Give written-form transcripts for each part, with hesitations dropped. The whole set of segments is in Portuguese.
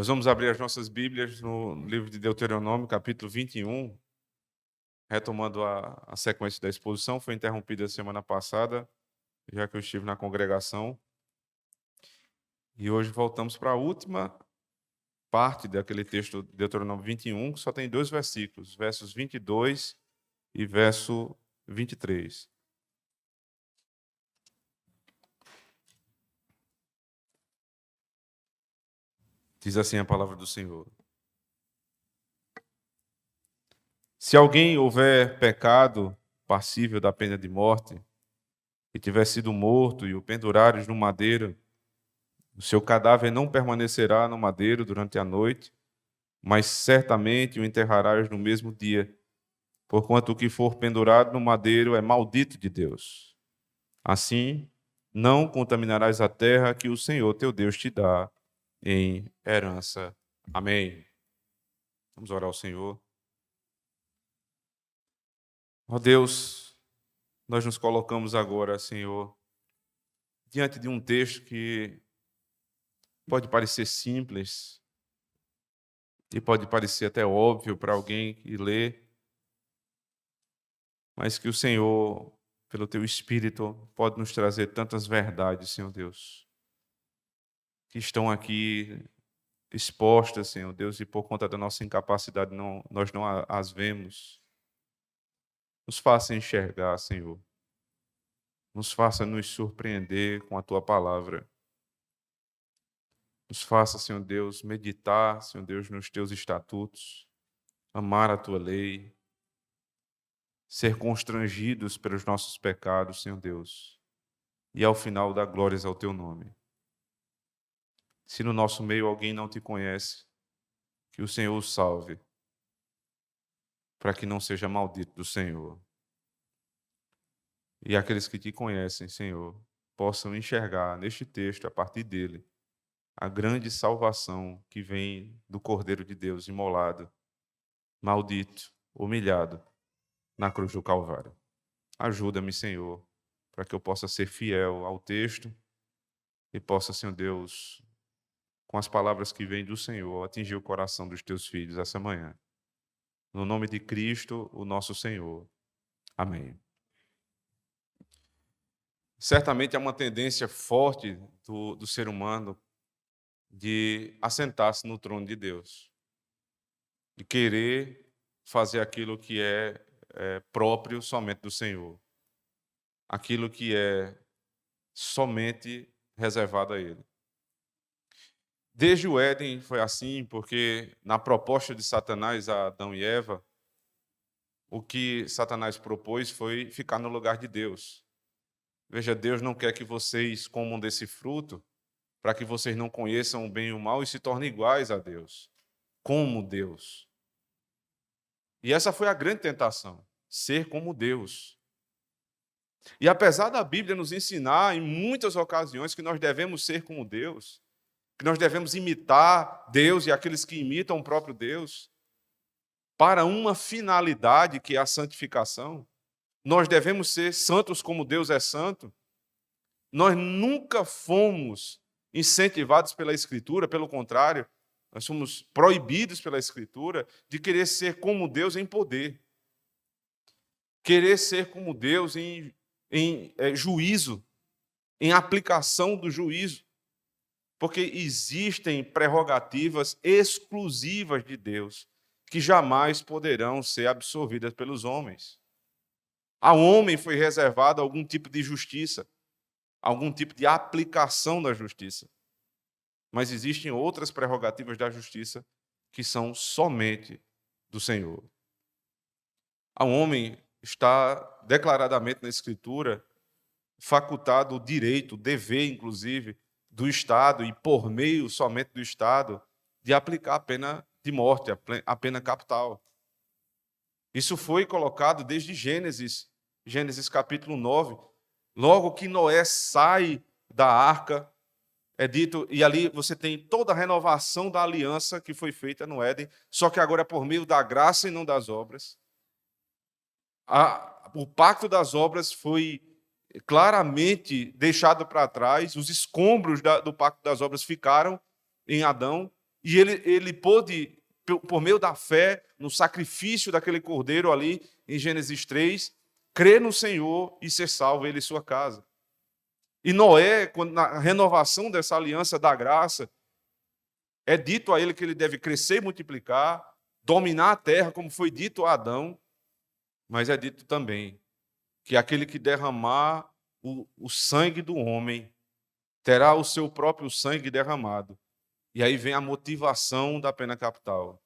Nós vamos abrir as nossas Bíblias no livro de Deuteronômio, capítulo 21, retomando a sequência da exposição. Foi interrompida semana passada, já que eu estive na congregação. E hoje voltamos para a última parte daquele texto de Deuteronômio 21, que só tem 2 versículos, versos 22 e verso 23. Diz assim a palavra do Senhor: Se alguém houver pecado passível da pena de morte, e tiver sido morto e o pendurares no madeiro, o seu cadáver não permanecerá no madeiro durante a noite, mas certamente o enterrarás no mesmo dia, porquanto o que for pendurado no madeiro é maldito de Deus. Assim, não contaminarás a terra que o Senhor teu Deus te dá em herança. Amém. Vamos orar ao Senhor. Ó Deus, nós nos colocamos agora, Senhor, diante de um texto que pode parecer simples e pode parecer até óbvio para alguém que lê, mas que o Senhor, pelo Teu Espírito, pode nos trazer tantas verdades, Senhor Deus, que estão aqui expostas, Senhor Deus, e por conta da nossa incapacidade nós não as vemos. Nos faça enxergar, Senhor. Nos faça nos surpreender com a Tua palavra. Nos faça, Senhor Deus, meditar, Senhor Deus, nos Teus estatutos, amar a Tua lei, ser constrangidos pelos nossos pecados, Senhor Deus, e ao final dar glórias ao Teu nome. Se no nosso meio alguém não Te conhece, que o Senhor o salve, para que não seja maldito do Senhor. E aqueles que Te conhecem, Senhor, possam enxergar neste texto, a partir dele, a grande salvação que vem do Cordeiro de Deus imolado, maldito, humilhado, na cruz do Calvário. Ajuda-me, Senhor, para que eu possa ser fiel ao texto e possa, Senhor Deus, com as palavras que vêm do Senhor, atingir o coração dos Teus filhos essa manhã. No nome de Cristo, o nosso Senhor. Amém. Certamente há uma tendência forte do ser humano de assentar-se no trono de Deus, de querer fazer aquilo que é próprio somente do Senhor, aquilo que é somente reservado a Ele. Desde o Éden foi assim, porque na proposta de Satanás a Adão e Eva, o que Satanás propôs foi ficar no lugar de Deus. Veja, Deus não quer que vocês comam desse fruto para que vocês não conheçam o bem e o mal e se tornem iguais a Deus, como Deus. E essa foi a grande tentação, ser como Deus. E apesar da Bíblia nos ensinar em muitas ocasiões que nós devemos ser como Deus, que nós devemos imitar Deus e aqueles que imitam o próprio Deus, para uma finalidade que é a santificação, nós devemos ser santos como Deus é santo. Nós nunca fomos incentivados pela Escritura, pelo contrário, nós somos proibidos pela Escritura de querer ser como Deus em poder, querer ser como Deus em juízo, em aplicação do juízo, porque existem prerrogativas exclusivas de Deus que jamais poderão ser absorvidas pelos homens. Ao homem foi reservado algum tipo de justiça, algum tipo de aplicação da justiça. Mas existem outras prerrogativas da justiça que são somente do Senhor. Ao homem está declaradamente na Escritura facultado o direito, o dever, inclusive, do Estado, e por meio somente do Estado, de aplicar a pena de morte, a pena capital. Isso foi colocado desde Gênesis capítulo 9. Logo que Noé sai da arca, é dito, e ali você tem toda a renovação da aliança que foi feita no Éden, só que agora é por meio da graça e não das obras. O pacto das obras foi claramente deixado para trás, os escombros do pacto das obras ficaram em Adão, E ele pôde, por meio da fé, no sacrifício daquele cordeiro ali, em Gênesis 3, crer no Senhor e ser salvo, ele e sua casa. E Noé, na renovação dessa aliança da graça, é dito a ele que ele deve crescer e multiplicar, dominar a terra, como foi dito a Adão, mas é dito também que aquele que derramar o sangue do homem terá o seu próprio sangue derramado. E aí vem a motivação da pena capital.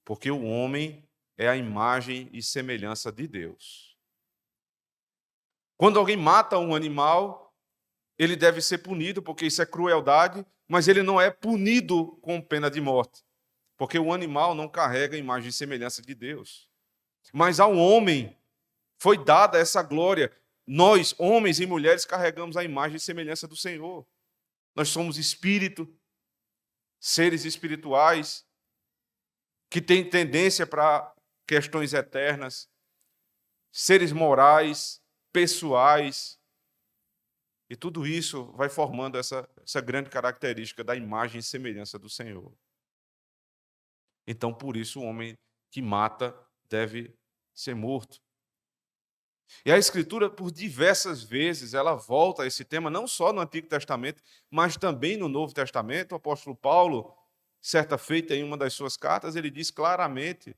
Porque o homem é a imagem e semelhança de Deus. Quando alguém mata um animal, ele deve ser punido, porque isso é crueldade, mas ele não é punido com pena de morte, porque o animal não carrega a imagem e semelhança de Deus. Mas ao homem foi dada essa glória. Nós, homens e mulheres, carregamos a imagem e semelhança do Senhor. Nós somos espírito, seres espirituais, que têm tendência para questões eternas, seres morais, pessoais, e tudo isso vai formando essa grande característica da imagem e semelhança do Senhor. Então, por isso, o homem que mata deve ser morto. E a Escritura, por diversas vezes, ela volta a esse tema, não só no Antigo Testamento, mas também no Novo Testamento. O apóstolo Paulo, certa feita em uma das suas cartas, ele diz claramente: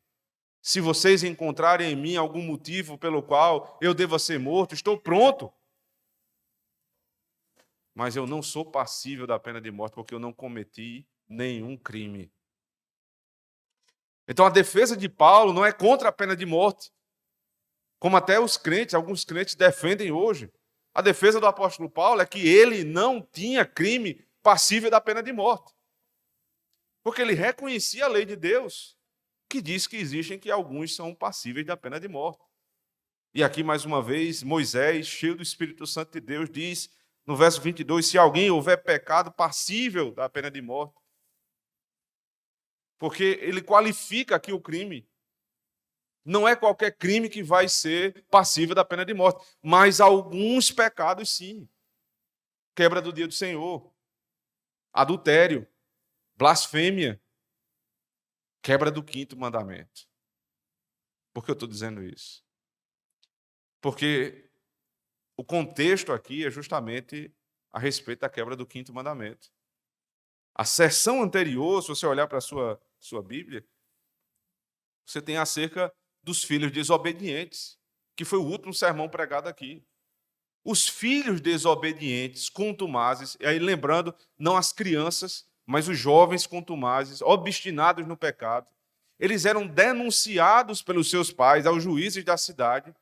se vocês encontrarem em mim algum motivo pelo qual eu deva ser morto, estou pronto. Mas eu não sou passível da pena de morte, porque eu não cometi nenhum crime. Então a defesa de Paulo não é contra a pena de morte, como até alguns crentes defendem hoje. A defesa do apóstolo Paulo é que ele não tinha crime passível da pena de morte. Porque ele reconhecia a lei de Deus, que diz que existem que alguns são passíveis da pena de morte. E aqui, mais uma vez, Moisés, cheio do Espírito Santo de Deus, diz, no verso 22, se alguém houver pecado passível da pena de morte. Porque ele qualifica aqui o crime. Não é qualquer crime que vai ser passível da pena de morte, mas alguns pecados sim. Quebra do dia do Senhor, adultério, blasfêmia, quebra do 5º mandamento. Por que eu estou dizendo isso? Porque o contexto aqui é justamente a respeito da quebra do 5º mandamento. A sessão anterior, se você olhar para a sua Bíblia, você tem acerca dos filhos desobedientes, que foi o último sermão pregado aqui. Os filhos desobedientes, contumazes, e aí lembrando, não as crianças, mas os jovens contumazes, obstinados no pecado, eles eram denunciados pelos seus pais aos juízes da cidade,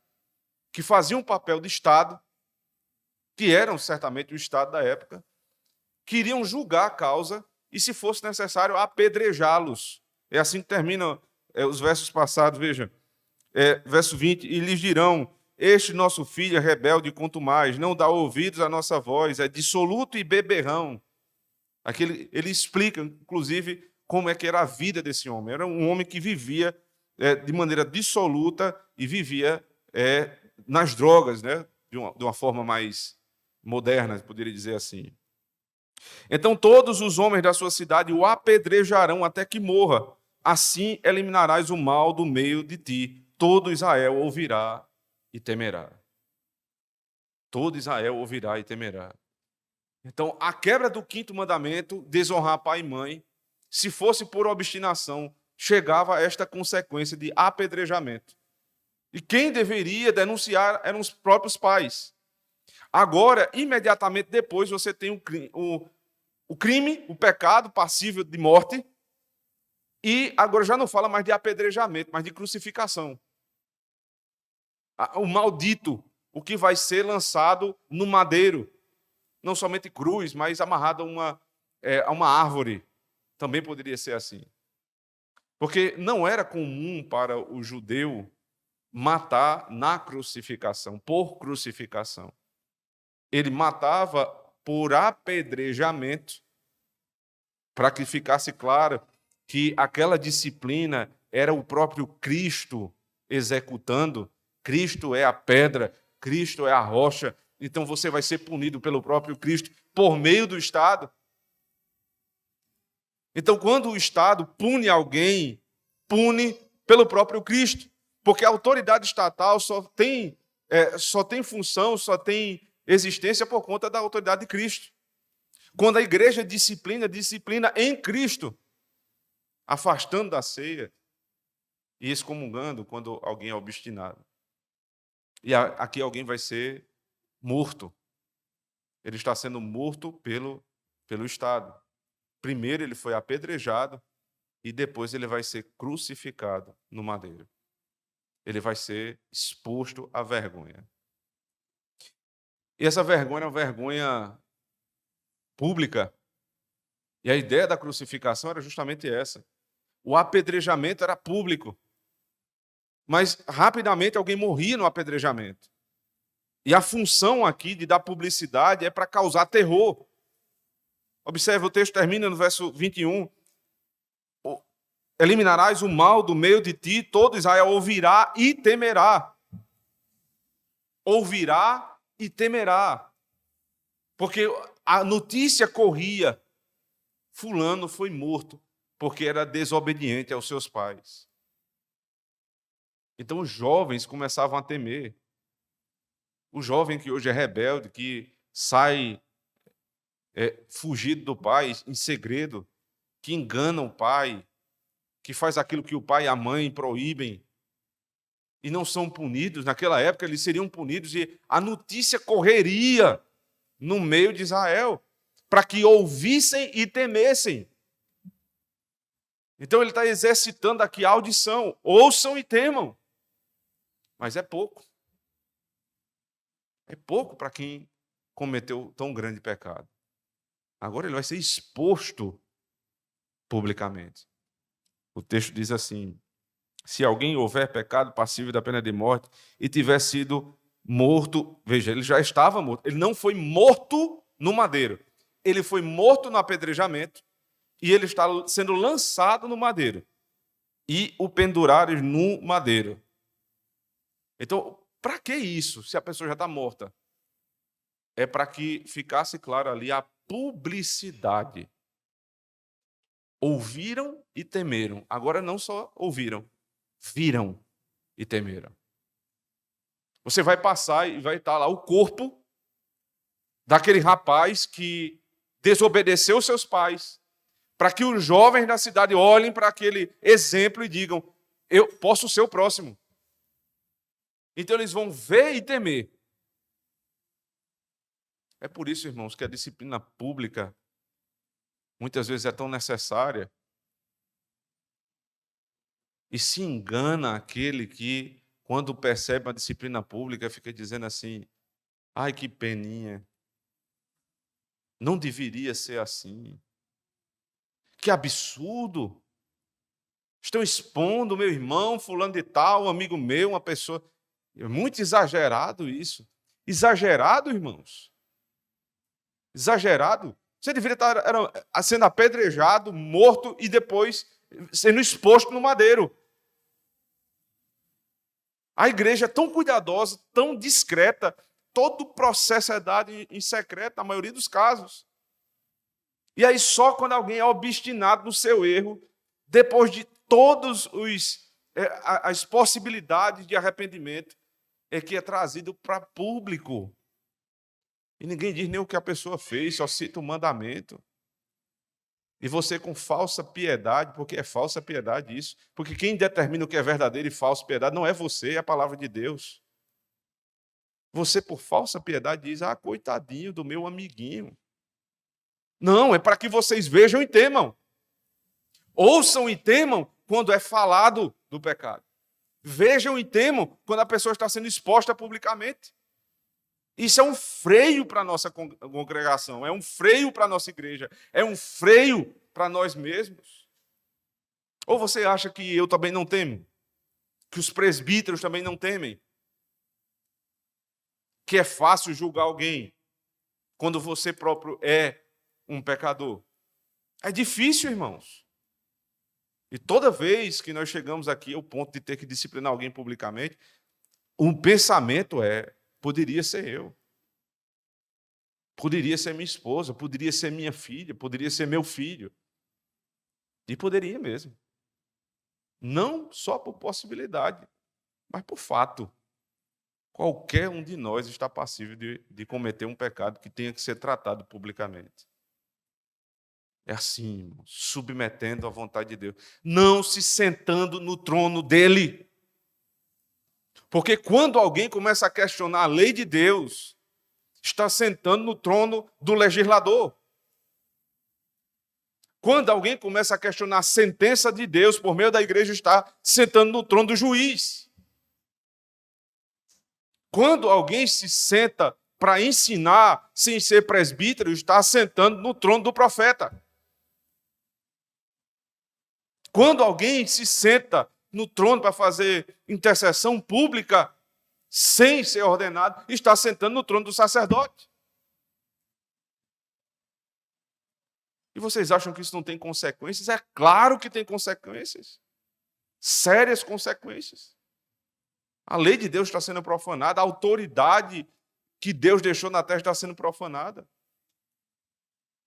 que faziam um papel de Estado, que eram certamente o Estado da época, que iriam julgar a causa e, se fosse necessário, apedrejá-los. É assim que terminam os versos passados, veja. Verso 20, e lhes dirão, este nosso filho é rebelde quanto mais, não dá ouvidos à nossa voz, é dissoluto e beberrão. Aqui ele explica, inclusive, como é que era a vida desse homem. Era um homem que vivia de maneira dissoluta e vivia nas drogas, né? de uma forma mais moderna, poderia dizer assim. Então todos os homens da sua cidade o apedrejarão até que morra. Assim eliminarás o mal do meio de ti. Todo Israel ouvirá e temerá. Todo Israel ouvirá e temerá. Então, a quebra do 5º mandamento, desonrar pai e mãe, se fosse por obstinação, chegava a esta consequência de apedrejamento. E quem deveria denunciar eram os próprios pais. Agora, imediatamente depois, você tem o crime, o pecado passível de morte, e agora já não fala mais de apedrejamento, mas de crucificação. O maldito, o que vai ser lançado no madeiro, não somente cruz, mas amarrado a uma árvore, também poderia ser assim. Porque não era comum para o judeu matar na crucificação, por crucificação. Ele matava por apedrejamento, para que ficasse claro que aquela disciplina era o próprio Cristo executando. Cristo é a pedra, Cristo é a rocha, então você vai ser punido pelo próprio Cristo por meio do Estado. Então, quando o Estado pune alguém, pune pelo próprio Cristo, porque a autoridade estatal só tem função, só tem existência por conta da autoridade de Cristo. Quando a igreja disciplina em Cristo, afastando da ceia e excomungando quando alguém é obstinado. E aqui alguém vai ser morto. Ele está sendo morto pelo Estado. Primeiro ele foi apedrejado e depois ele vai ser crucificado no madeiro. Ele vai ser exposto à vergonha. E essa vergonha é uma vergonha pública. E a ideia da crucificação era justamente essa. O apedrejamento era público. Mas rapidamente alguém morria no apedrejamento. E a função aqui de dar publicidade é para causar terror. Observe, o texto termina no verso 21. Eliminarás o mal do meio de ti, todo Israel ouvirá e temerá. Ouvirá e temerá. Porque a notícia corria, fulano foi morto, porque era desobediente aos seus pais. Então os jovens começavam a temer. O jovem que hoje é rebelde, que sai fugido do pai em segredo, que engana o pai, que faz aquilo que o pai e a mãe proíbem, e não são punidos. Naquela época eles seriam punidos e a notícia correria no meio de Israel, para que ouvissem e temessem. Então ele está exercitando aqui a audição. Ouçam e temam. Mas é pouco. É pouco para quem cometeu tão grande pecado. Agora ele vai ser exposto publicamente. O texto diz assim: se alguém houver pecado passível da pena de morte e tiver sido morto, veja, ele já estava morto. Ele não foi morto no madeiro. Ele foi morto no apedrejamento e ele está sendo lançado no madeiro. E o pendurares no madeiro. Então, para que isso, se a pessoa já está morta? É para que ficasse claro ali a publicidade. Ouviram e temeram. Agora não só ouviram, viram e temeram. Você vai passar e vai estar lá o corpo daquele rapaz que desobedeceu seus pais, para que os jovens da cidade olhem para aquele exemplo e digam: eu posso ser o próximo. Então eles vão ver e temer. É por isso, irmãos, que a disciplina pública muitas vezes é tão necessária. E se engana aquele que, quando percebe a disciplina pública, fica dizendo assim: ai, que peninha. Não deveria ser assim. Que absurdo. Estão expondo meu irmão, fulano de tal, um amigo meu, uma pessoa. É muito exagerado isso. Exagerado, irmãos. Exagerado. Você deveria estar sendo apedrejado, morto e depois sendo exposto no madeiro. A igreja é tão cuidadosa, tão discreta, todo o processo é dado em secreto, na maioria dos casos. E aí só quando alguém é obstinado no seu erro, depois de todas as possibilidades de arrependimento, é que é trazido para público. E ninguém diz nem o que a pessoa fez, só cita o mandamento. E você com falsa piedade, porque é falsa piedade isso. Porque quem determina o que é verdadeiro e falsa piedade não é você, é a palavra de Deus. Você, por falsa piedade, diz: ah, coitadinho do meu amiguinho. Não, é para que vocês vejam e temam. Ouçam e temam quando é falado do pecado. Vejam e temam quando a pessoa está sendo exposta publicamente. Isso é um freio para a nossa congregação, é um freio para a nossa igreja, é um freio para nós mesmos. Ou você acha que eu também não temo? Que os presbíteros também não temem? Que é fácil julgar alguém quando você próprio é um pecador? É difícil, irmãos. E toda vez que nós chegamos aqui ao ponto de ter que disciplinar alguém publicamente, o pensamento poderia ser eu. Poderia ser minha esposa, poderia ser minha filha, poderia ser meu filho. E poderia mesmo. Não só por possibilidade, mas por fato. Qualquer um de nós está passível de cometer um pecado que tenha que ser tratado publicamente. É assim, irmão, submetendo à vontade de Deus. Não se sentando no trono dele. Porque quando alguém começa a questionar a lei de Deus, está sentando no trono do legislador. Quando alguém começa a questionar a sentença de Deus por meio da igreja, está sentando no trono do juiz. Quando alguém se senta para ensinar sem ser presbítero, está sentando no trono do profeta. Quando alguém se senta no trono para fazer intercessão pública, sem ser ordenado, está sentando no trono do sacerdote. E vocês acham que isso não tem consequências? É claro que tem consequências. Sérias consequências. A lei de Deus está sendo profanada, a autoridade que Deus deixou na terra está sendo profanada.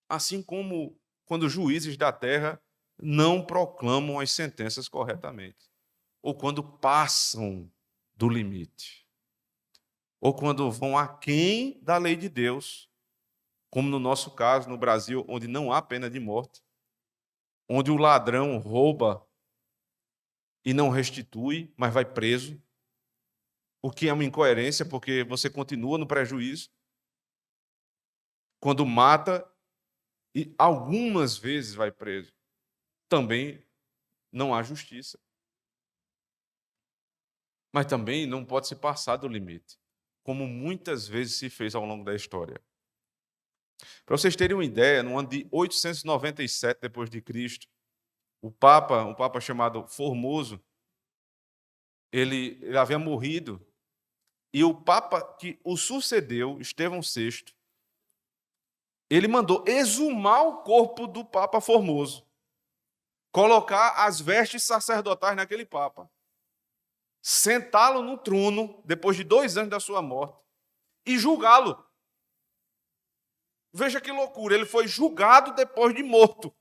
Assim como quando os juízes da terra não proclamam as sentenças corretamente, ou quando passam do limite, ou quando vão aquém da lei de Deus, como no nosso caso, no Brasil, onde não há pena de morte, onde o ladrão rouba e não restitui, mas vai preso, o que é uma incoerência, porque você continua no prejuízo. Quando mata, e algumas vezes vai preso, também não há justiça. Mas também não pode se passar do limite, como muitas vezes se fez ao longo da história. Para vocês terem uma ideia, no ano de 897 depois de Cristo, um papa chamado Formoso, ele havia morrido, e o papa que o sucedeu, Estevão VI, ele mandou exumar o corpo do papa Formoso, colocar as vestes sacerdotais naquele papa, sentá-lo no trono, depois de 2 anos da sua morte, e julgá-lo. Veja que loucura, ele foi julgado depois de morto,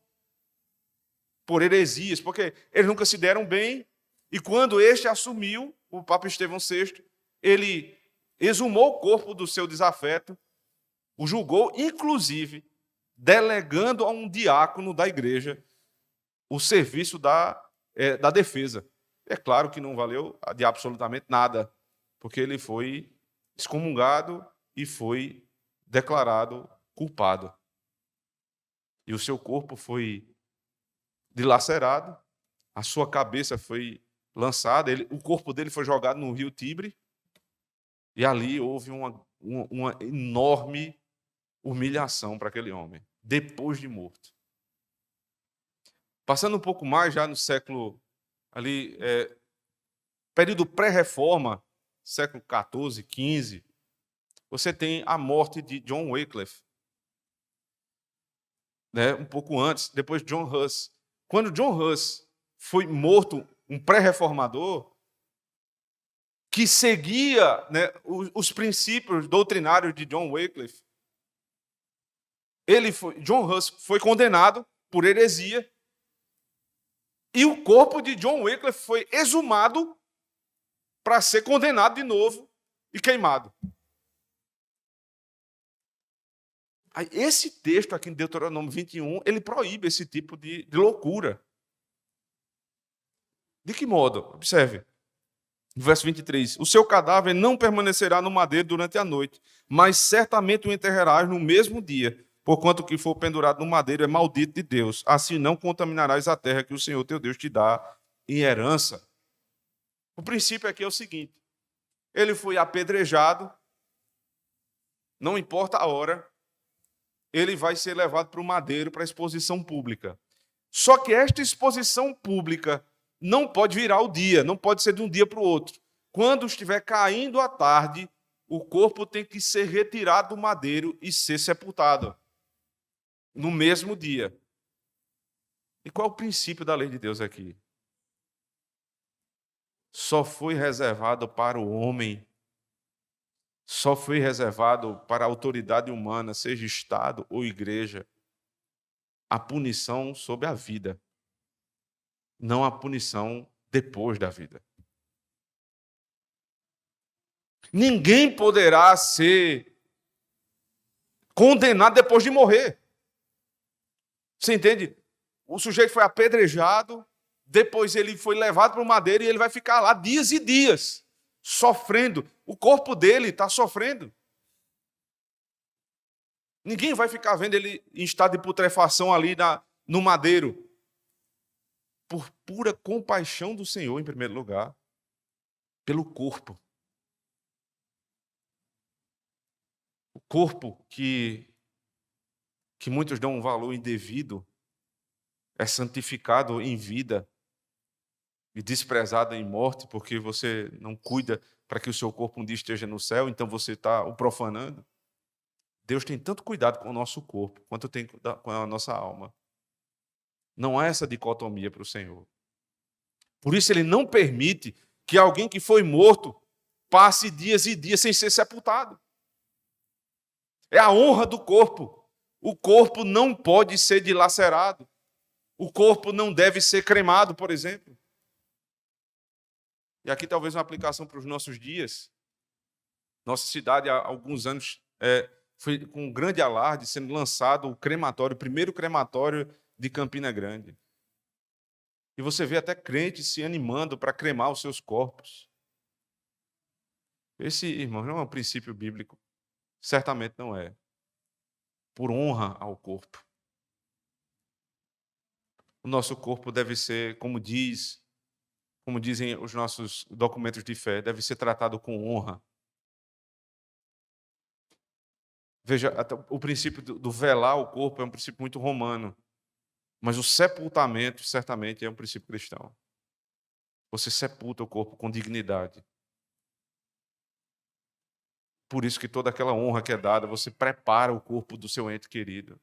por heresias, porque eles nunca se deram bem, e quando este assumiu, o Papa Estevão VI, ele exumou o corpo do seu desafeto, o julgou, inclusive, delegando a um diácono da igreja o serviço da defesa. É claro que não valeu de absolutamente nada, porque ele foi excomungado e foi declarado culpado. E o seu corpo foi dilacerado, a sua cabeça foi lançada, o corpo dele foi jogado no rio Tibre, e ali houve uma enorme humilhação para aquele homem, depois de morto. Passando um pouco mais, já no século, período pré-reforma, século XIV, XV, você tem a morte de John Wycliffe, né, um pouco antes, depois John Huss. Quando John Huss foi morto, um pré-reformador, que seguia, né, os princípios doutrinários de John Wycliffe, John Huss foi condenado por heresia, e o corpo de John Wycliffe foi exumado para ser condenado de novo e queimado. Esse texto aqui em Deuteronômio 21, ele proíbe esse tipo de loucura. De que modo? Observe. Verso 23. O seu cadáver não permanecerá no madeiro durante a noite, mas certamente o enterrarás no mesmo dia, porquanto o que for pendurado no madeiro é maldito de Deus. Assim não contaminarás a terra que o Senhor teu Deus te dá em herança. O princípio aqui é o seguinte: ele foi apedrejado, não importa a hora, ele vai ser levado para o madeiro para exposição pública. Só que esta exposição pública não pode virar o dia, não pode ser de um dia para o outro. Quando estiver caindo a tarde, o corpo tem que ser retirado do madeiro e ser sepultado no mesmo dia. E qual é o princípio da lei de Deus aqui? Só foi reservado para o homem, só foi reservado para a autoridade humana, seja Estado ou igreja, a punição sobre a vida. não há punição depois da vida. Ninguém poderá ser condenado depois de morrer. Você entende? O sujeito foi apedrejado, depois ele foi levado para o madeiro e ele vai ficar lá dias e dias, sofrendo. O corpo dele está sofrendo. Ninguém vai ficar vendo ele em estado de putrefação ali no madeiro. Por pura compaixão do Senhor, em primeiro lugar, pelo corpo. O corpo que muitos dão um valor indevido, é santificado em vida e desprezado em morte, porque você não cuida para que o seu corpo um dia esteja no céu, então você está o profanando. Deus tem tanto cuidado com o nosso corpo, quanto tem com a nossa alma. Não há essa dicotomia para o Senhor. Por isso ele não permite que alguém que foi morto passe dias e dias sem ser sepultado. É a honra do corpo. O corpo não pode ser dilacerado. O corpo não deve ser cremado, por exemplo. E aqui talvez uma aplicação para os nossos dias. Nossa cidade, há alguns anos, foi com um grande alarde sendo lançado o crematório, o primeiro crematório de Campina Grande. E você vê até crentes se animando para cremar os seus corpos. Esse, irmão, não é um princípio bíblico. Certamente não é. Por honra ao corpo. O nosso corpo deve ser, como dizem os nossos documentos de fé, deve ser tratado com honra. Veja, o princípio do velar o corpo é um princípio muito romano, mas o sepultamento, certamente, é um princípio cristão. Você sepulta o corpo com dignidade. Por isso que toda aquela honra que é dada, você prepara o corpo do seu ente querido.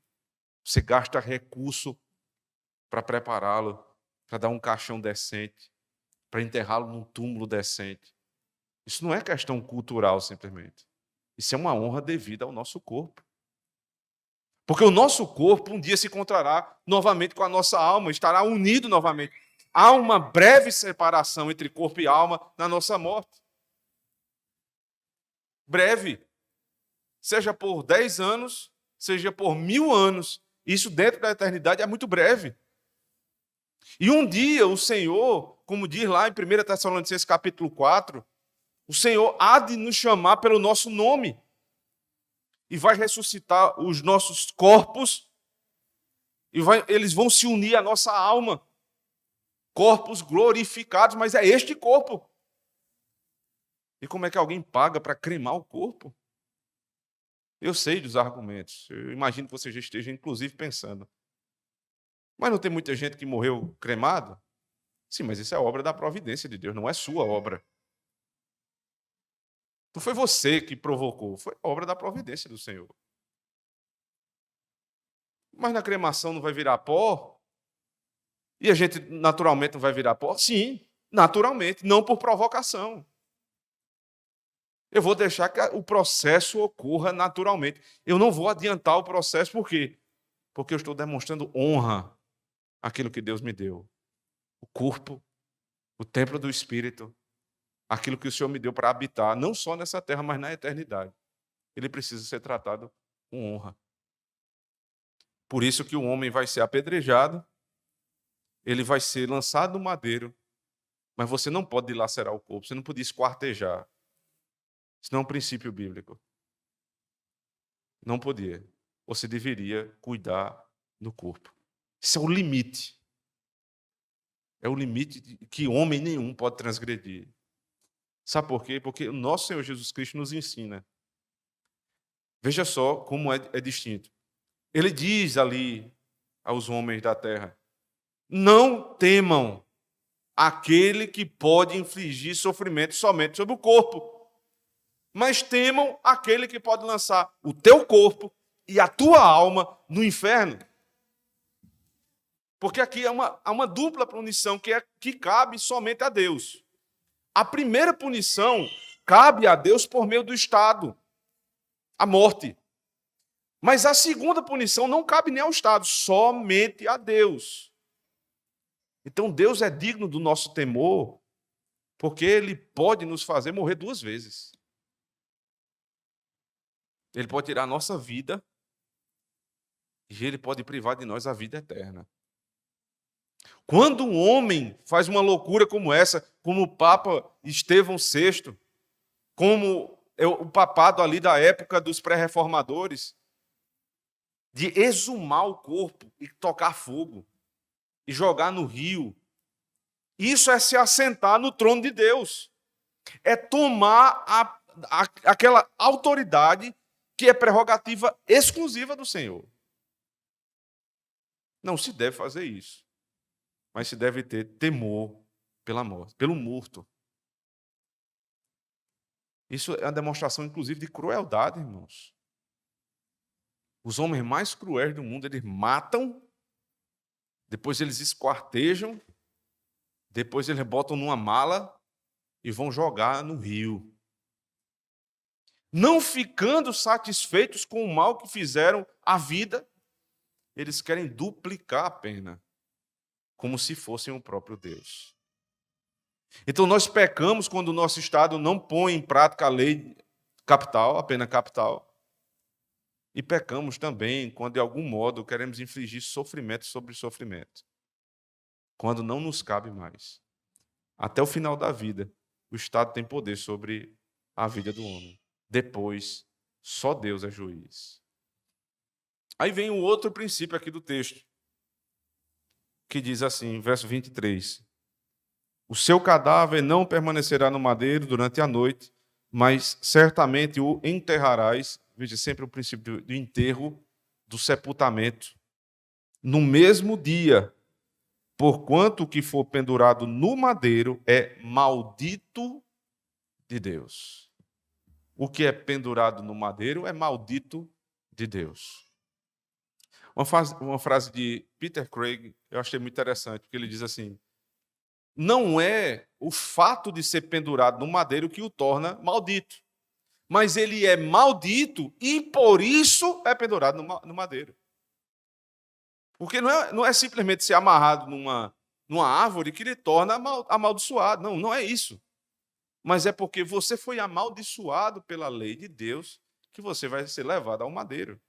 Você gasta recurso para prepará-lo, para dar um caixão decente, para enterrá-lo num túmulo decente. Isso não é questão cultural, simplesmente. Isso é uma honra devida ao nosso corpo. Porque o nosso corpo um dia se encontrará novamente com a nossa alma, estará unido novamente. Há uma breve separação entre corpo e alma na nossa morte. Breve. Seja por 10 anos, seja por 1000 anos. Isso dentro da eternidade é muito breve. E um dia o Senhor, como diz lá em 1 Tessalonicenses capítulo 4, o Senhor há de nos chamar pelo nosso nome. E vai ressuscitar os nossos corpos. E eles vão se unir à nossa alma. Corpos glorificados, mas é este corpo. E como é que alguém paga para cremar o corpo? Eu sei dos argumentos. Eu imagino que você já esteja, inclusive, pensando. Mas não tem muita gente que morreu cremado? Sim, mas isso é obra da providência de Deus, não é sua obra. Não foi você que provocou, foi obra da providência do Senhor. Mas na cremação não vai virar pó? E a gente naturalmente não vai virar pó? Sim, naturalmente, não por provocação. Eu vou deixar que o processo ocorra naturalmente. Eu não vou adiantar o processo, por quê? Porque eu estou demonstrando honra àquilo que Deus me deu. O corpo, o templo do Espírito, aquilo que o Senhor me deu para habitar, não só nessa terra, mas na eternidade. Ele precisa ser tratado com honra. Por isso que o homem vai ser apedrejado, ele vai ser lançado no madeiro, mas você não pode dilacerar o corpo, você não pode esquartejar. Isso não é um princípio bíblico. Não podia. Você deveria cuidar do corpo. Isso é o limite. É o limite que homem nenhum pode transgredir. Sabe por quê? Porque o nosso Senhor Jesus Cristo nos ensina. Veja só como é distinto. Ele diz ali aos homens da terra: não temam aquele que pode infligir sofrimento somente sobre o corpo, mas temam aquele que pode lançar o teu corpo e a tua alma no inferno. Porque aqui há uma dupla punição que cabe somente a Deus. A primeira punição cabe a Deus por meio do Estado, a morte. Mas a segunda punição não cabe nem ao Estado, somente a Deus. Então Deus é digno do nosso temor, porque Ele pode nos fazer morrer 2 vezes. Ele pode tirar a nossa vida e Ele pode privar de nós a vida eterna. Quando um homem faz uma loucura como essa, como o Papa Estevão VI, como o papado ali da época dos pré-reformadores, de exumar o corpo e tocar fogo, e jogar no rio, isso é se assentar no trono de Deus. É tomar aquela autoridade que é prerrogativa exclusiva do Senhor. Não se deve fazer isso, mas se deve ter temor pela morte, pelo morto. Isso é uma demonstração, inclusive, de crueldade, irmãos. Os homens mais cruéis do mundo, eles matam, depois eles esquartejam, depois eles botam numa mala e vão jogar no rio. Não ficando satisfeitos com o mal que fizeram à vida, eles querem duplicar a pena, como se fossem o próprio Deus. Então nós pecamos quando o nosso Estado não põe em prática a lei capital, a pena capital. E pecamos também quando, de algum modo, queremos infligir sofrimento sobre sofrimento, quando não nos cabe mais. Até o final da vida, o Estado tem poder sobre a vida do homem. Depois, só Deus é juiz. Aí vem o outro princípio aqui do texto, que diz assim, verso 23. O seu cadáver não permanecerá no madeiro durante a noite, mas certamente o enterrarás. Veja sempre o princípio do enterro, do sepultamento. No mesmo dia, porquanto o que for pendurado no madeiro é maldito de Deus. O que é pendurado no madeiro é maldito de Deus. Uma frase de Peter Craig, eu achei muito interessante, porque ele diz assim, não é o fato de ser pendurado no madeiro que o torna maldito, mas ele é maldito e por isso é pendurado no madeiro. Porque não é simplesmente ser amarrado numa árvore que lhe torna amaldiçoado. Não é isso. Mas é porque você foi amaldiçoado pela lei de Deus que você vai ser levado ao madeiro.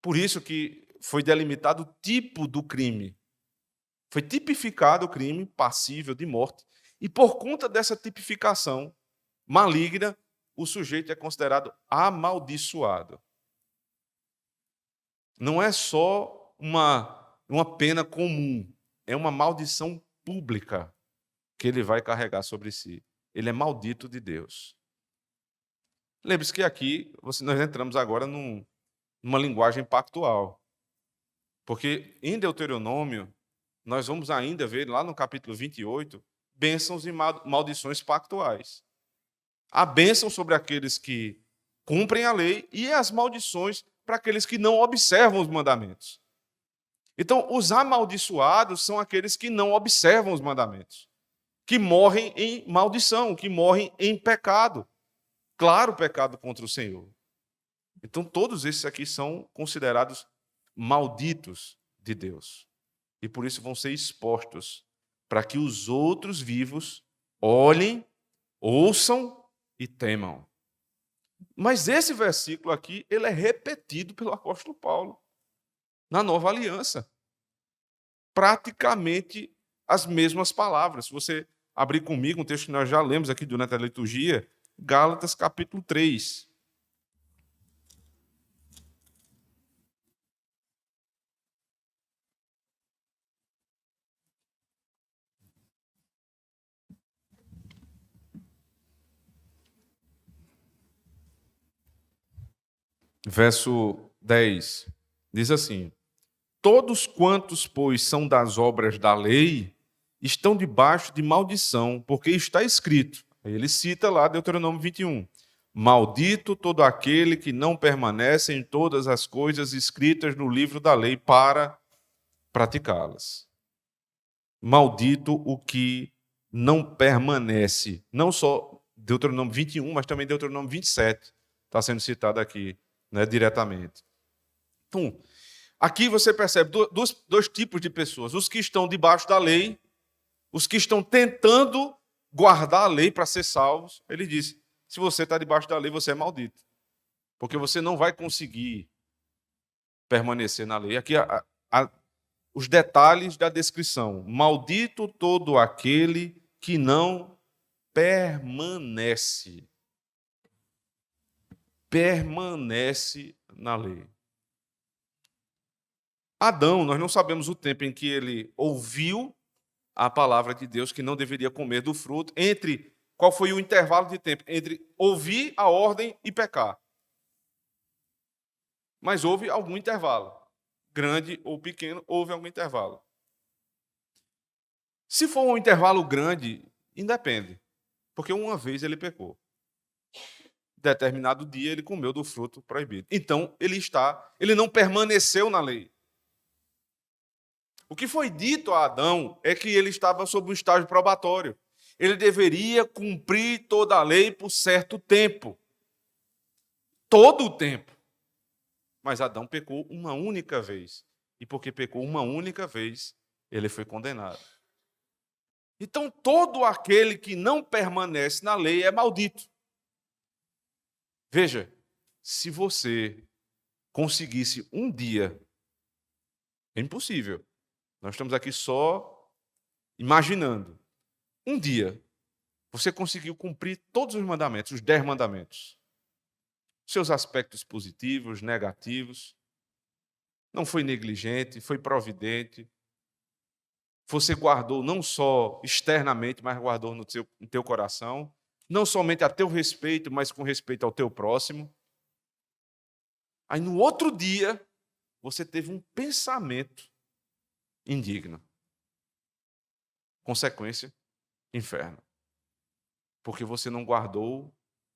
Por isso que foi delimitado o tipo do crime. Foi tipificado o crime passível de morte. E por conta dessa tipificação maligna, o sujeito é considerado amaldiçoado. Não é só uma pena comum, é uma maldição pública que ele vai carregar sobre si. Ele é maldito de Deus. Lembre-se que aqui nós entramos agora numa linguagem pactual. Porque em Deuteronômio, nós vamos ainda ver, lá no capítulo 28, bênçãos e maldições pactuais. Há bênção sobre aqueles que cumprem a lei e as maldições para aqueles que não observam os mandamentos. Então, os amaldiçoados são aqueles que não observam os mandamentos, que morrem em maldição, que morrem em pecado. Claro, pecado contra o Senhor. Então, todos esses aqui são considerados malditos de Deus. E por isso vão ser expostos para que os outros vivos olhem, ouçam e temam. Mas esse versículo aqui, ele é repetido pelo apóstolo Paulo na Nova Aliança. Praticamente as mesmas palavras. Se você abrir comigo um texto que nós já lemos aqui durante a liturgia, Gálatas capítulo 3. Verso 10, diz assim: todos quantos, pois, são das obras da lei, estão debaixo de maldição, porque está escrito, ele cita lá Deuteronômio 21, maldito todo aquele que não permanece em todas as coisas escritas no livro da lei para praticá-las. Maldito o que não permanece, não só Deuteronômio 21, mas também Deuteronômio 27, está sendo citado aqui, né, diretamente. Então, Aqui você percebe dois tipos de pessoas: os que estão debaixo da lei, os que estão tentando guardar a lei para ser salvos. Ele disse: se você está debaixo da lei, você é maldito, porque você não vai conseguir permanecer na lei. Aqui os detalhes da descrição: maldito todo aquele que não permanece na lei. Adão, nós não sabemos o tempo em que ele ouviu a palavra de Deus que não deveria comer do fruto, qual foi o intervalo de tempo entre ouvir a ordem e pecar. Mas houve algum intervalo, grande ou pequeno, houve algum intervalo. Se for um intervalo grande, independe, porque uma vez ele pecou. Determinado dia ele comeu do fruto proibido. Então ele não permaneceu na lei. O que foi dito a Adão é que ele estava sob um estágio probatório. Ele deveria cumprir toda a lei por certo tempo. Todo o tempo. Mas Adão pecou uma única vez. E porque pecou uma única vez, ele foi condenado. Então, todo aquele que não permanece na lei é maldito. Veja, se você conseguisse um dia, é impossível. Nós estamos aqui só imaginando. Um dia, você conseguiu cumprir todos os mandamentos, os 10 mandamentos. Seus aspectos positivos, negativos. Não foi negligente, foi providente. Você guardou não só externamente, mas guardou no teu coração. Não somente a teu respeito, mas com respeito ao teu próximo. Aí, no outro dia, você teve um pensamento indigno. Consequência, inferno. Porque você não guardou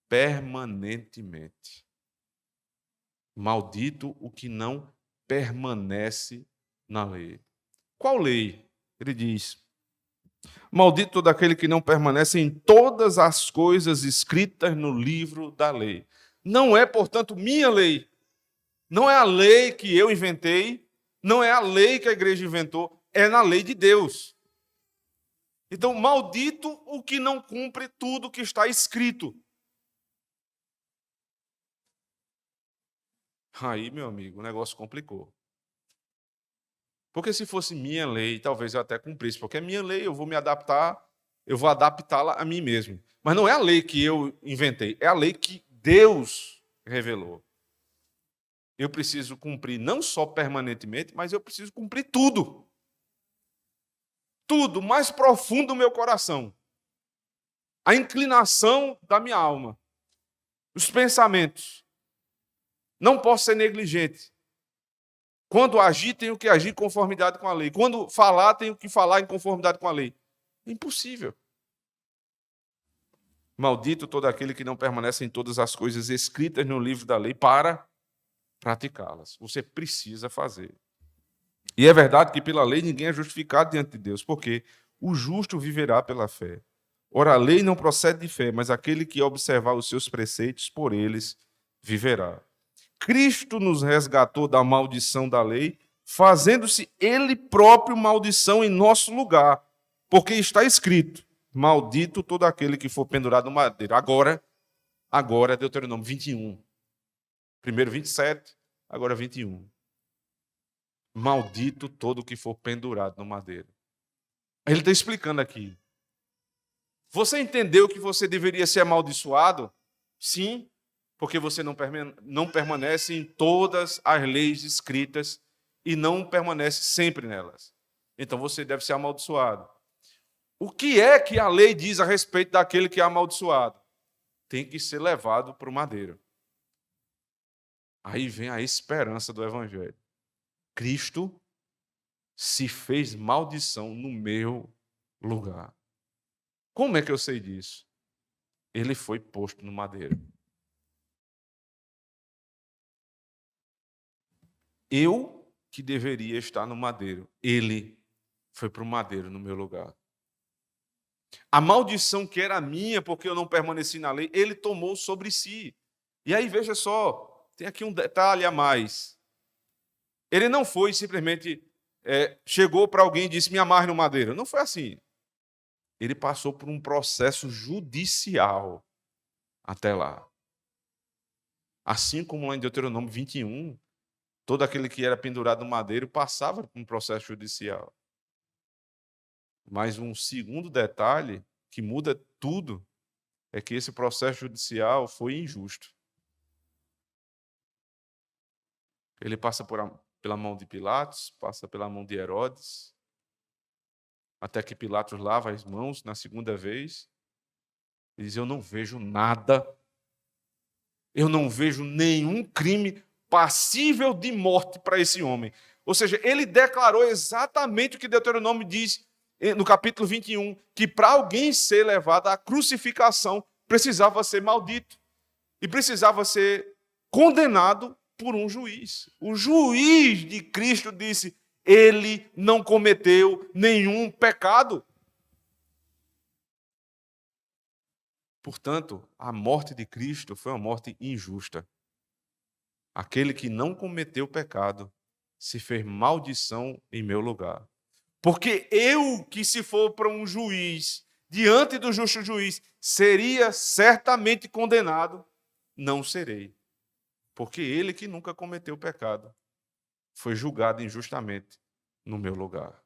permanentemente. Maldito o que não permanece na lei. Qual lei? Ele diz: maldito todo aquele que não permanece em todas as coisas escritas no livro da lei. Não é, portanto, minha lei. Não é a lei que eu inventei. Não é a lei que a igreja inventou. É na lei de Deus. Então, maldito o que não cumpre tudo que está escrito. Aí, meu amigo, o negócio complicou. Porque se fosse minha lei, talvez eu até cumprisse. Porque é minha lei, eu vou me adaptar, eu vou adaptá-la a mim mesmo. Mas não é a lei que eu inventei, é a lei que Deus revelou. Eu preciso cumprir não só permanentemente, mas eu preciso cumprir tudo. Tudo, mais profundo do meu coração. A inclinação da minha alma. Os pensamentos. Não posso ser negligente. Quando agir, tenho que agir em conformidade com a lei. Quando falar, tenho que falar em conformidade com a lei. Impossível. Maldito todo aquele que não permanece em todas as coisas escritas no livro da lei para praticá-las. Você precisa fazer. E é verdade que pela lei ninguém é justificado diante de Deus, porque o justo viverá pela fé. Ora, a lei não procede de fé, mas aquele que observar os seus preceitos, por eles viverá. Cristo nos resgatou da maldição da lei, fazendo-se Ele próprio maldição em nosso lugar, porque está escrito: maldito todo aquele que for pendurado no madeiro. Agora é Deuteronômio 21. Primeiro 27, agora 21. Maldito todo que for pendurado no madeiro. Ele está explicando aqui. Você entendeu que você deveria ser amaldiçoado? Sim, porque você não permanece em todas as leis escritas e não permanece sempre nelas. Então você deve ser amaldiçoado. O que é que a lei diz a respeito daquele que é amaldiçoado? Tem que ser levado para o madeiro. Aí vem a esperança do Evangelho. Cristo se fez maldição no meu lugar. Como é que eu sei disso? Ele foi posto no madeiro. Eu que deveria estar no madeiro, ele foi para o madeiro no meu lugar. A maldição que era minha porque eu não permaneci na lei, ele tomou sobre si. E aí veja só, tem aqui um detalhe a mais. Ele não foi simplesmente, chegou para alguém e disse, me amarre no madeiro. Não foi assim. Ele passou por um processo judicial até lá. Assim como lá em Deuteronômio 21, todo aquele que era pendurado no madeiro passava por um processo judicial. Mas um segundo detalhe que muda tudo é que esse processo judicial foi injusto. Ele passa pela mão de Pilatos, passa pela mão de Herodes, até que Pilatos lava as mãos na segunda vez e diz, eu não vejo nada, eu não vejo nenhum crime passível de morte para esse homem. Ou seja, ele declarou exatamente o que Deuteronômio diz no capítulo 21, que para alguém ser levado à crucificação, precisava ser maldito e precisava ser condenado por um juiz. O juiz de Cristo disse, ele não cometeu nenhum pecado. Portanto, a morte de Cristo foi uma morte injusta. Aquele que não cometeu pecado se fez maldição em meu lugar. Porque eu, que se for para um juiz, diante do justo juiz, seria certamente condenado, não serei. Porque ele que nunca cometeu pecado foi julgado injustamente no meu lugar.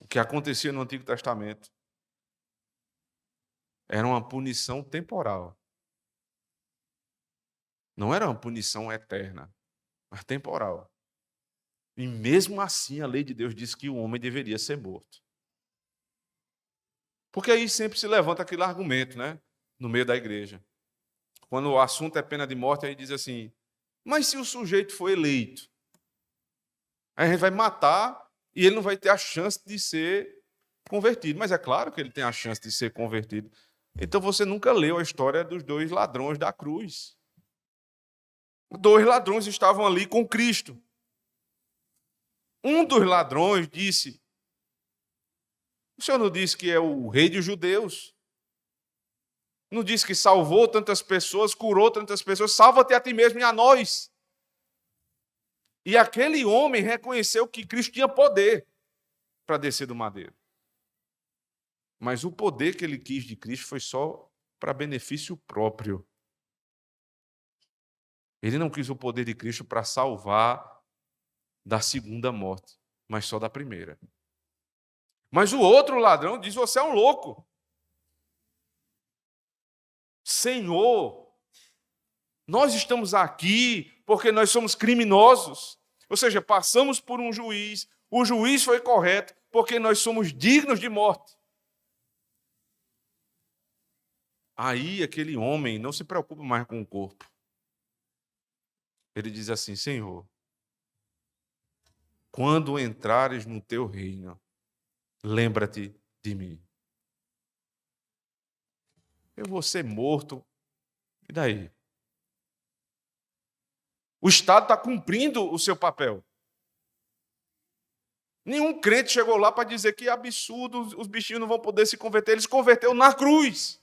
O que acontecia no Antigo Testamento era uma punição temporal. Não era uma punição eterna, mas temporal. E mesmo assim a lei de Deus diz que o homem deveria ser morto. Porque aí sempre se levanta aquele argumento, né? No meio da igreja. Quando o assunto é pena de morte, aí diz assim, mas se o sujeito foi eleito, aí a gente vai matar e ele não vai ter a chance de ser convertido. Mas é claro que ele tem a chance de ser convertido. Então você nunca leu a história dos 2 ladrões da cruz. 2 ladrões estavam ali com Cristo. Um dos ladrões disse, o senhor não disse que é o rei dos judeus? Não disse que salvou tantas pessoas, curou tantas pessoas, salva-te a ti mesmo e a nós. E aquele homem reconheceu que Cristo tinha poder para descer do madeiro. Mas o poder que ele quis de Cristo foi só para benefício próprio. Ele não quis o poder de Cristo para salvar da segunda morte, mas só da primeira. Mas o outro ladrão diz, você é um louco. Senhor, nós estamos aqui porque nós somos criminosos. Ou seja, passamos por um juiz, o juiz foi correto porque nós somos dignos de morte. Aí aquele homem não se preocupa mais com o corpo. Ele diz assim, Senhor, quando entrares no teu reino, lembra-te de mim. Eu vou ser morto, e daí? O Estado está cumprindo o seu papel. Nenhum crente chegou lá para dizer que é absurdo, os bichinhos não vão poder se converter. Ele se converteu na cruz.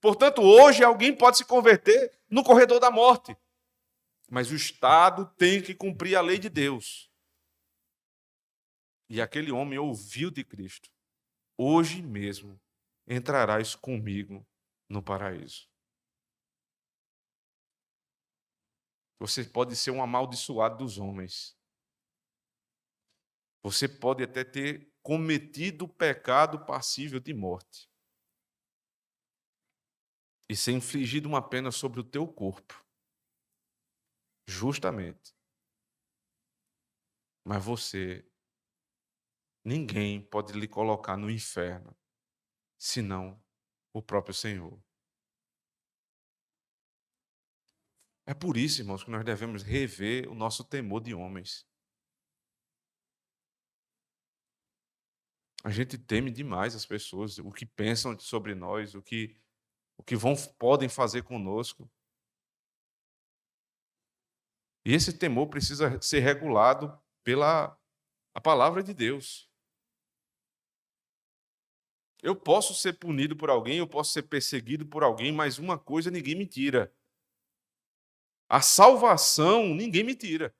Portanto, hoje alguém pode se converter no corredor da morte. Mas o Estado tem que cumprir a lei de Deus. E aquele homem ouviu de Cristo. Hoje mesmo entrarás comigo no paraíso. Você pode ser um amaldiçoado dos homens. Você pode até ter cometido pecado passível de morte. E ser infligido uma pena sobre o teu corpo. Justamente. Mas ninguém pode lhe colocar no inferno, senão o próprio Senhor. É por isso, irmãos, que nós devemos rever o nosso temor de homens. A gente teme demais as pessoas, o que pensam sobre nós, o que podem fazer conosco. E esse temor precisa ser regulado pela a palavra de Deus. Eu posso ser punido por alguém, eu posso ser perseguido por alguém, mas uma coisa ninguém me tira. A salvação ninguém me tira.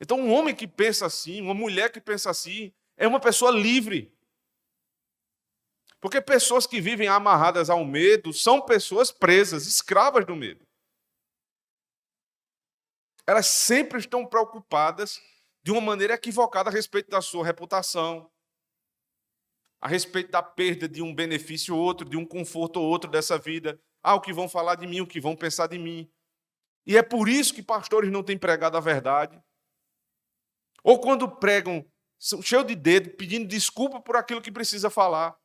Então, um homem que pensa assim, uma mulher que pensa assim, é uma pessoa livre. Porque pessoas que vivem amarradas ao medo são pessoas presas, escravas do medo. Elas sempre estão preocupadas de uma maneira equivocada a respeito da sua reputação, a respeito da perda de um benefício ou outro, de um conforto ou outro dessa vida. Ah, o que vão falar de mim, o que vão pensar de mim. E é por isso que pastores não têm pregado a verdade. Ou quando pregam, são cheios de dedo, pedindo desculpa por aquilo que precisa falar.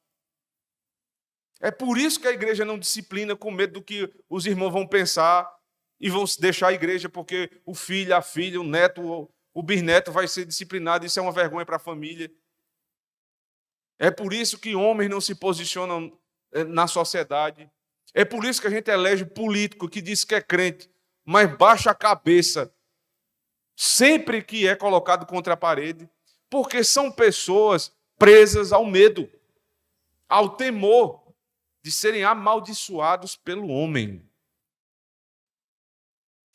É por isso que a igreja não disciplina, com medo do que os irmãos vão pensar e vão deixar a igreja porque o filho, a filha, o neto, o bisneto vai ser disciplinado. Isso é uma vergonha para a família. É por isso que homens não se posicionam na sociedade. É por isso que a gente elege político que diz que é crente, mas baixa a cabeça sempre que é colocado contra a parede, porque são pessoas presas ao medo, ao temor de serem amaldiçoados pelo homem.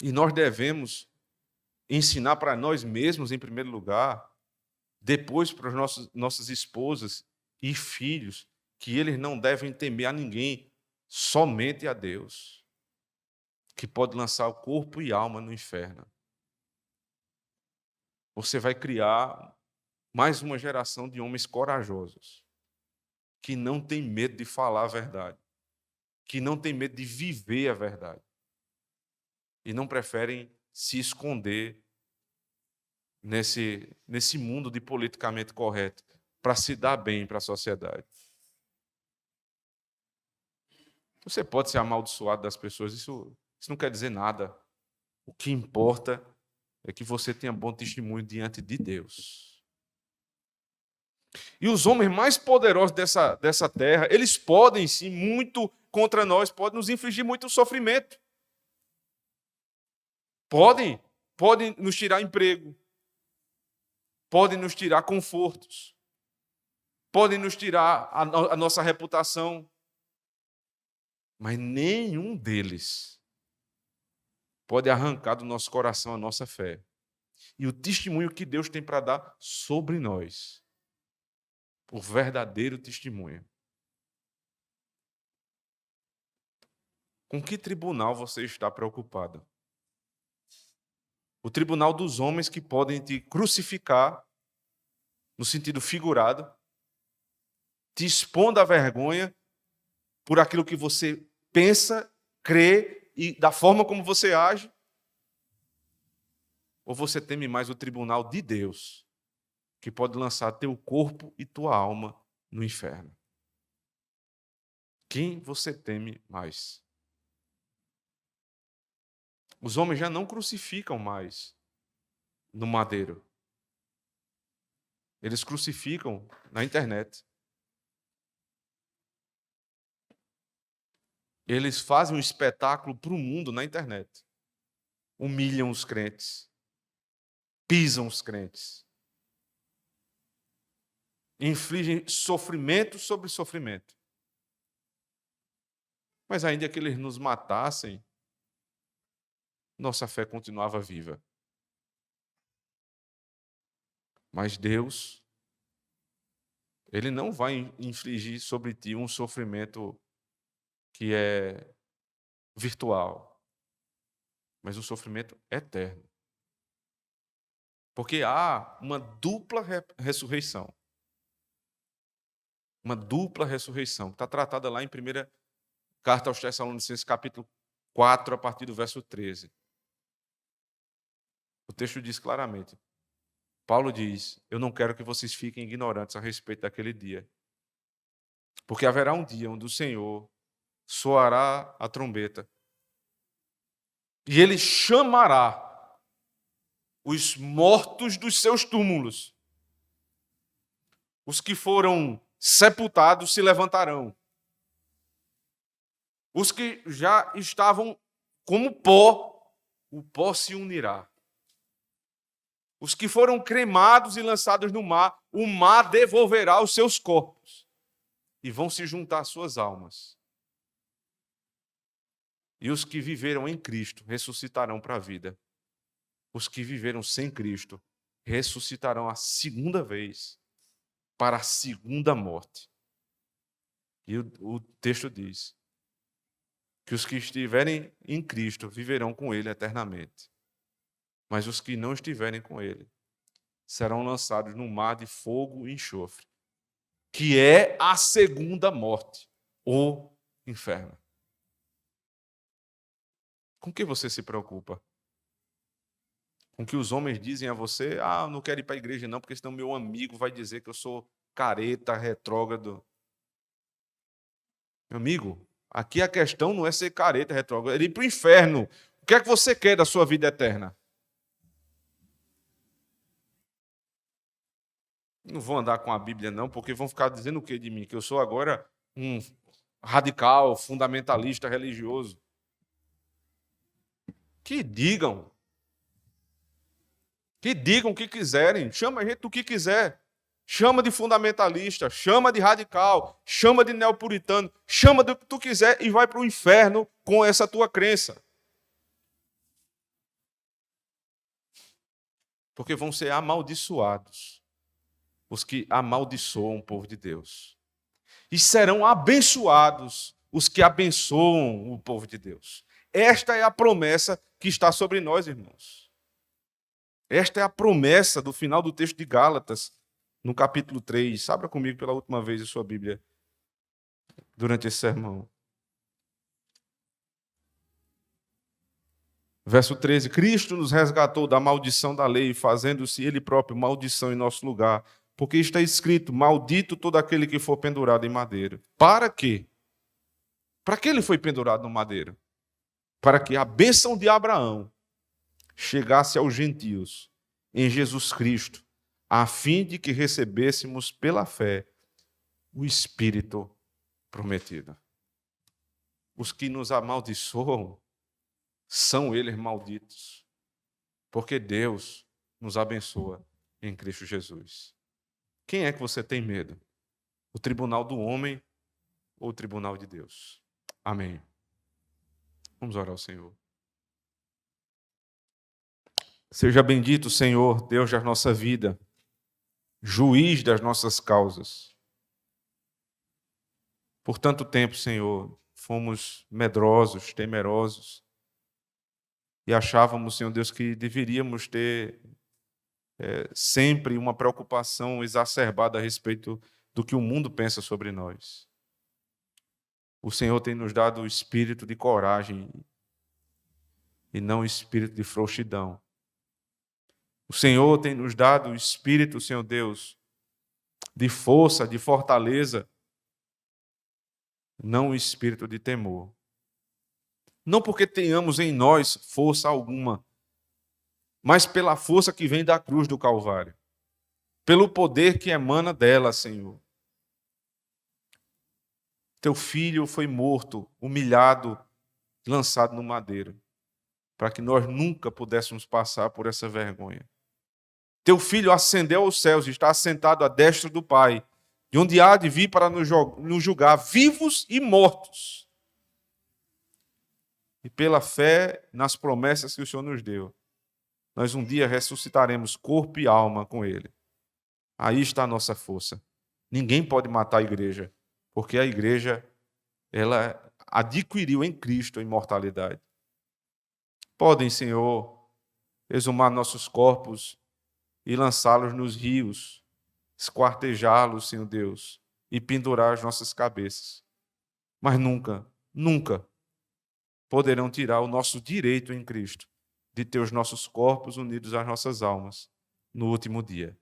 E nós devemos ensinar para nós mesmos, em primeiro lugar, depois para as nossas esposas e filhos, que eles não devem temer a ninguém, somente a Deus, que pode lançar o corpo e alma no inferno. Você vai criar mais uma geração de homens corajosos, que não tem medo de falar a verdade, que não tem medo de viver a verdade, e não preferem se esconder nesse mundo de politicamente correto, para se dar bem para a sociedade. Você pode ser amaldiçoado das pessoas, isso não quer dizer nada. O que importa é que você tenha bom testemunho diante de Deus. E os homens mais poderosos dessa terra, eles podem, sim, muito contra nós, podem nos infligir muito sofrimento. Podem nos tirar emprego, podem nos tirar confortos, podem nos tirar a nossa reputação, mas nenhum deles pode arrancar do nosso coração a nossa fé e o testemunho que Deus tem para dar sobre nós, o verdadeiro testemunho. Com que tribunal você está preocupado? O tribunal dos homens que podem te crucificar, no sentido figurado, te expondo à vergonha por aquilo que você pensa, crê e da forma como você age? Ou você teme mais o tribunal de Deus, que pode lançar teu corpo e tua alma no inferno? Quem você teme mais? Os homens já não crucificam mais no madeiro. Eles crucificam na internet. Eles fazem um espetáculo para o mundo na internet. Humilham os crentes. Pisam os crentes. Infligem sofrimento sobre sofrimento. Mas ainda que eles nos matassem, nossa fé continuava viva. Mas Deus, Ele não vai infligir sobre ti um sofrimento que é virtual, mas um sofrimento eterno. Porque há uma dupla ressurreição. Uma dupla ressurreição, que está tratada lá em 1ª Carta aos Tessalonicenses, capítulo 4, a partir do verso 13. O texto diz claramente, Paulo diz, eu não quero que vocês fiquem ignorantes a respeito daquele dia. Porque haverá um dia onde o Senhor soará a trombeta e Ele chamará os mortos dos seus túmulos. Os que foram sepultados se levantarão. Os que já estavam como pó, o pó se unirá. Os que foram cremados e lançados no mar, o mar devolverá os seus corpos e vão se juntar às suas almas. E os que viveram em Cristo ressuscitarão para a vida. Os que viveram sem Cristo ressuscitarão a segunda vez para a segunda morte. E o texto diz que os que estiverem em Cristo viverão com Ele eternamente. Mas os que não estiverem com Ele serão lançados no mar de fogo e enxofre, que é a segunda morte, o inferno. Com que você se preocupa? Com que os homens dizem a você: ah, eu não quero ir para a igreja não, porque senão meu amigo vai dizer que eu sou careta, retrógrado. Meu amigo, aqui a questão não é ser careta, retrógrado, é ir para o inferno. O que é que você quer da sua vida eterna? Não vou andar com a Bíblia não, porque vão ficar dizendo o que de mim? Que eu sou agora um radical, fundamentalista religioso. Que digam. Que digam o que quiserem. Chama a gente do que quiser. Chama de fundamentalista, chama de radical, chama de neopuritano, chama do que tu quiser e vai para o inferno com essa tua crença. Porque vão ser amaldiçoados os que amaldiçoam o povo de Deus. E serão abençoados os que abençoam o povo de Deus. Esta é a promessa que está sobre nós, irmãos. Esta é a promessa do final do texto de Gálatas, no capítulo 3. Abra comigo pela última vez a sua Bíblia durante esse sermão. Verso 13. Cristo nos resgatou da maldição da lei, fazendo-se Ele próprio maldição em nosso lugar, porque está escrito: maldito todo aquele que for pendurado em madeira. Para quê? Para que ele foi pendurado no madeiro? Para que a bênção de Abraão chegasse aos gentios em Jesus Cristo, a fim de que recebêssemos pela fé o Espírito prometido. Os que nos amaldiçoam são eles malditos, porque Deus nos abençoa em Cristo Jesus. Quem é que você tem medo? O tribunal do homem ou o tribunal de Deus? Amém. Vamos orar ao Senhor. Seja bendito, Senhor, Deus da nossa vida, juiz das nossas causas. Por tanto tempo, Senhor, fomos medrosos, temerosos, e achávamos, Senhor Deus, que deveríamos ter sempre uma preocupação exacerbada a respeito do que o mundo pensa sobre nós. O Senhor tem nos dado o espírito de coragem e não o espírito de frouxidão. O Senhor tem nos dado o espírito, Senhor Deus, de força, de fortaleza, não o espírito de temor. Não porque tenhamos em nós força alguma, mas pela força que vem da cruz do Calvário, pelo poder que emana dela, Senhor. Teu filho foi morto, humilhado, lançado no madeiro, para que nós nunca pudéssemos passar por essa vergonha. Teu filho ascendeu aos céus e está assentado à destra do Pai, de onde há de vir para nos julgar vivos e mortos. E pela fé nas promessas que o Senhor nos deu, nós um dia ressuscitaremos corpo e alma com Ele. Aí está a nossa força. Ninguém pode matar a igreja, porque a igreja, ela adquiriu em Cristo a imortalidade. Podem, Senhor, exumar nossos corpos e lançá-los nos rios, esquartejá-los, Senhor Deus, e pendurar as nossas cabeças. Mas nunca, nunca poderão tirar o nosso direito em Cristo de ter os nossos corpos unidos às nossas almas no último dia.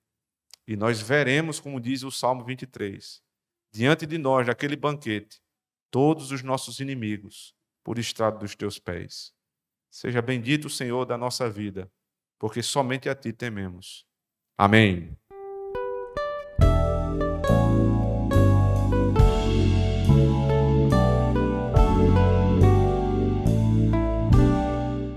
E nós veremos, como diz o Salmo 23, diante de nós, naquele banquete, todos os nossos inimigos por estrado dos teus pés. Seja bendito o Senhor da nossa vida, porque somente a ti tememos. Amém.